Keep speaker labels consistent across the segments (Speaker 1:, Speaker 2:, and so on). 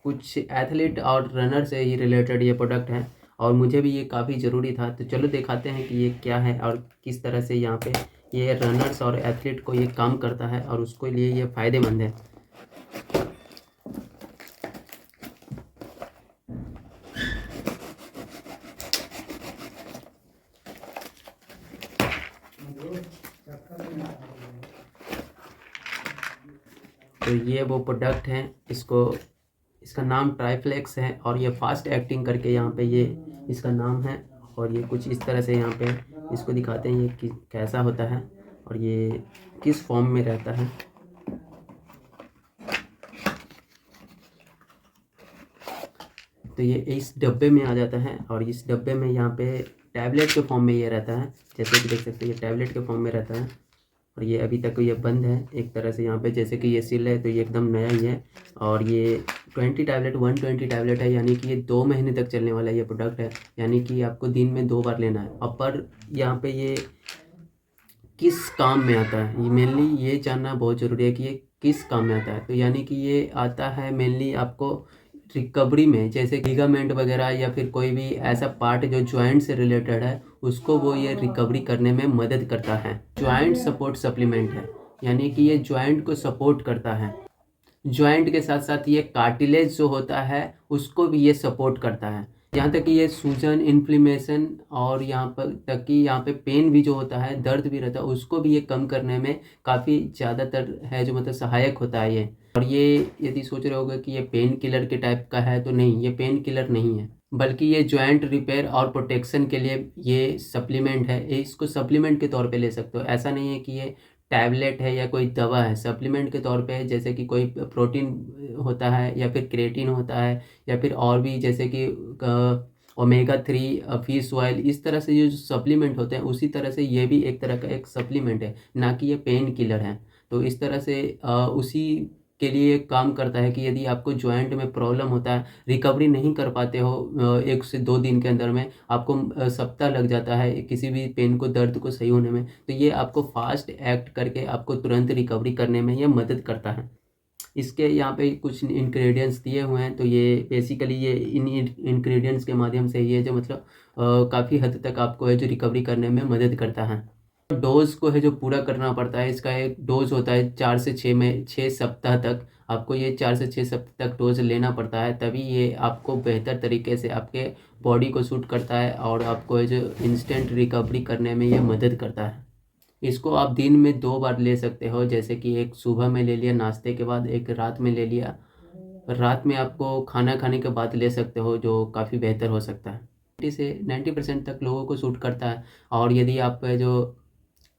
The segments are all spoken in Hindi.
Speaker 1: कुछ एथलीट और रनर से ही रिलेटेड ये प्रोडक्ट है और मुझे भी ये काफ़ी ज़रूरी था। तो चलो दिखाते हैं कि ये क्या है और किस तरह से यहाँ पे ये रनर्स और एथलीट को ये काम करता है और उसको लिए ये फ़ायदेमंद है। तो ये वो प्रोडक्ट है, इसका नाम ट्राइफ्लेक्स है और ये फास्ट एक्टिंग करके यहाँ पे ये इसका नाम है। और ये कुछ इस तरह से यहाँ पे इसको दिखाते हैं ये कैसा होता है और ये किस फॉर्म में रहता है। तो ये इस डब्बे में आ जाता है और इस डब्बे में यहाँ पे टैबलेट के फॉर्म में ये रहता है, जैसे कि देख सकते हैं ये टैबलेट के फॉर्म में रहता है। और ये अभी तक ये बंद है एक तरह से, यहाँ पे जैसे कि ये सील है तो ये एकदम नया ही है। और ये 120 टैबलेट है, यानी कि ये 2 महीने तक चलने वाला ये प्रोडक्ट है, यानी कि आपको दिन में 2 बार लेना है। और पर यहाँ पे ये किस काम में आता है, ये मेनली ये जानना बहुत ज़रूरी है कि ये किस काम में आता है। तो यानी कि ये आता है मेनली आपको रिकवरी में, जैसे लिगामेंट वगैरह या फिर कोई भी ऐसा पार्ट जो जॉइंट से रिलेटेड है उसको वो ये रिकवरी करने में मदद करता है। जॉइंट सपोर्ट सप्लीमेंट है, यानी कि ये जॉइंट को सपोर्ट करता है। जॉइंट के साथ साथ ये कार्टिलेज जो होता है उसको भी ये सपोर्ट करता है। यहाँ तक कि ये सूजन, इन्फ्लेमेशन और यहाँ पर तक कि यहाँ पे पेन भी जो होता है, दर्द भी रहता है, उसको भी ये कम करने में काफ़ी ज़्यादातर है जो मतलब सहायक होता है ये। और ये यदि सोच रहे होगे कि ये पेन किलर के टाइप का है, तो नहीं, ये पेन किलर नहीं है, बल्कि ये जॉइंट रिपेयर और प्रोटेक्शन के लिए ये सप्लीमेंट है। इसको सप्लीमेंट के तौर पे ले सकते हो, ऐसा नहीं है कि ये टैबलेट है या कोई दवा है। सप्लीमेंट के तौर पे है, जैसे कि कोई प्रोटीन होता है या फिर क्रेटीन होता है या फिर और भी जैसे कि ओमेगा 3 फिश ऑयल, इस तरह से जो सप्लीमेंट होते हैं उसी तरह से ये भी एक तरह का एक सप्लीमेंट है, ना कि ये पेन किलर है। तो इस तरह से उसी के लिए काम करता है कि यदि आपको जॉइंट में प्रॉब्लम होता है, रिकवरी नहीं कर पाते हो 1 से 2 दिन के अंदर में, आपको सप्ताह लग जाता है किसी भी पेन को, दर्द को सही होने में, तो ये आपको फास्ट एक्ट करके आपको तुरंत रिकवरी करने में ये मदद करता है। इसके यहाँ पे कुछ इंग्रेडिएंट्स दिए हुए हैं, तो ये बेसिकली ये इन इंग्रेडिएंट्स के माध्यम से ये जो मतलब काफ़ी हद तक आपको है जो रिकवरी करने में मदद करता है। डोज को है जो पूरा करना पड़ता है, इसका एक डोज होता है 4 से 6 सप्ताह तक, आपको ये 4 से 6 सप्ताह तक डोज लेना पड़ता है, तभी ये आपको बेहतर तरीके से आपके बॉडी को सूट करता है और आपको है जो इंस्टेंट रिकवरी करने में ये मदद करता है। इसको आप दिन में 2 बार ले सकते हो, जैसे कि एक सुबह में ले लिया नाश्ते के बाद, एक रात में ले लिया। रात में आपको खाना खाने के बाद ले सकते हो, जो काफ़ी बेहतर हो सकता है। 80 से 90% तक लोगों को सूट करता है। और यदि आप जो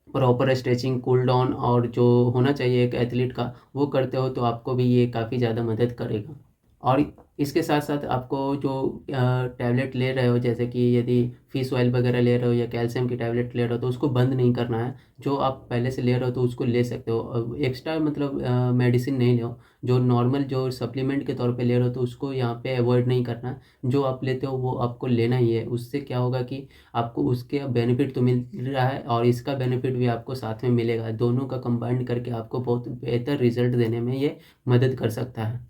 Speaker 1: प्रॉपर स्ट्रेचिंग, कूल डाउन और जो होना चाहिए एक एथलीट का, वो करते हो तो आपको भी ये काफ़ी ज़्यादा मदद करेगा। और इसके साथ साथ आपको जो टैबलेट ले रहे हो, जैसे कि यदि फिश ऑयल वगैरह ले रहे हो या कैल्शियम की टैबलेट ले रहे हो, तो उसको बंद नहीं करना है। जो आप पहले से ले रहे हो तो उसको ले सकते हो, एक्स्ट्रा मतलब मेडिसिन नहीं लो। जो नॉर्मल जो सप्लीमेंट के तौर पे ले रहे हो तो उसको यहाँ पे अवॉइड नहीं करना। जो आप लेते हो वो आपको लेना ही है। उससे क्या होगा कि आपको उसके बेनिफिट तो मिल रहा है और इसका बेनिफिट भी आपको साथ में मिलेगा। दोनों का कंबाइंड करके आपको बहुत बेहतर रिजल्ट देने में ये मदद कर सकता है।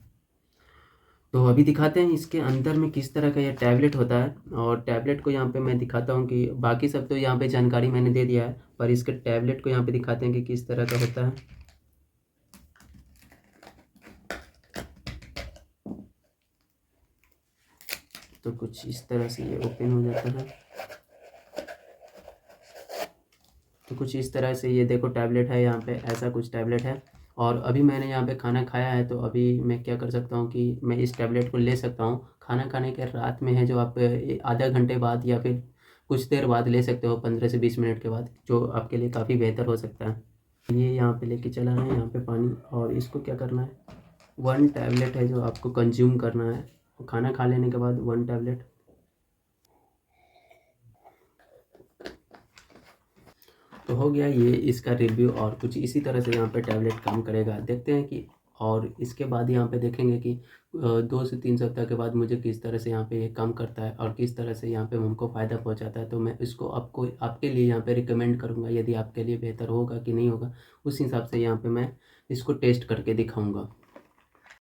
Speaker 1: तो अभी दिखाते हैं इसके अंदर में किस तरह का ये टैबलेट होता है। और टैबलेट को यहाँ पे मैं दिखाता हूँ कि बाकी सब तो यहाँ पे जानकारी मैंने दे दिया है, पर इसके टैबलेट को यहाँ पे दिखाते हैं कि किस तरह का होता है। तो कुछ इस तरह से ये ओपन हो जाता है। तो कुछ इस तरह से ये देखो टैबलेट है, यहाँ पे ऐसा कुछ टैबलेट है। और अभी मैंने यहाँ पे खाना खाया है, तो अभी मैं क्या कर सकता हूँ कि मैं इस टैबलेट को ले सकता हूँ। खाना खाने के रात में है जो आप आधा घंटे बाद या फिर कुछ देर बाद ले सकते हो, 15 से 20 मिनट के बाद, जो आपके लिए काफ़ी बेहतर हो सकता है। ये यहाँ पे लेके चला है, यहाँ पे पानी। और इसको क्या करना है, 1 टैबलेट है जो आपको कंज्यूम करना है खाना खा लेने के बाद, 1 टैबलेट। तो हो गया ये इसका रिव्यू। और कुछ इसी तरह से यहाँ पे टैबलेट काम करेगा, देखते हैं कि। और इसके बाद यहाँ पे देखेंगे कि 2 से 3 सप्ताह के बाद मुझे किस तरह से यहाँ पे ये काम करता है और किस तरह से यहाँ पे हमको फ़ायदा पहुँचाता है। तो मैं इसको आपको आपके लिए यहाँ पे रिकमेंड करूँगा, यदि आपके लिए बेहतर होगा कि नहीं होगा, उस हिसाब से यहाँ पे मैं इसको टेस्ट करके दिखाऊँगा।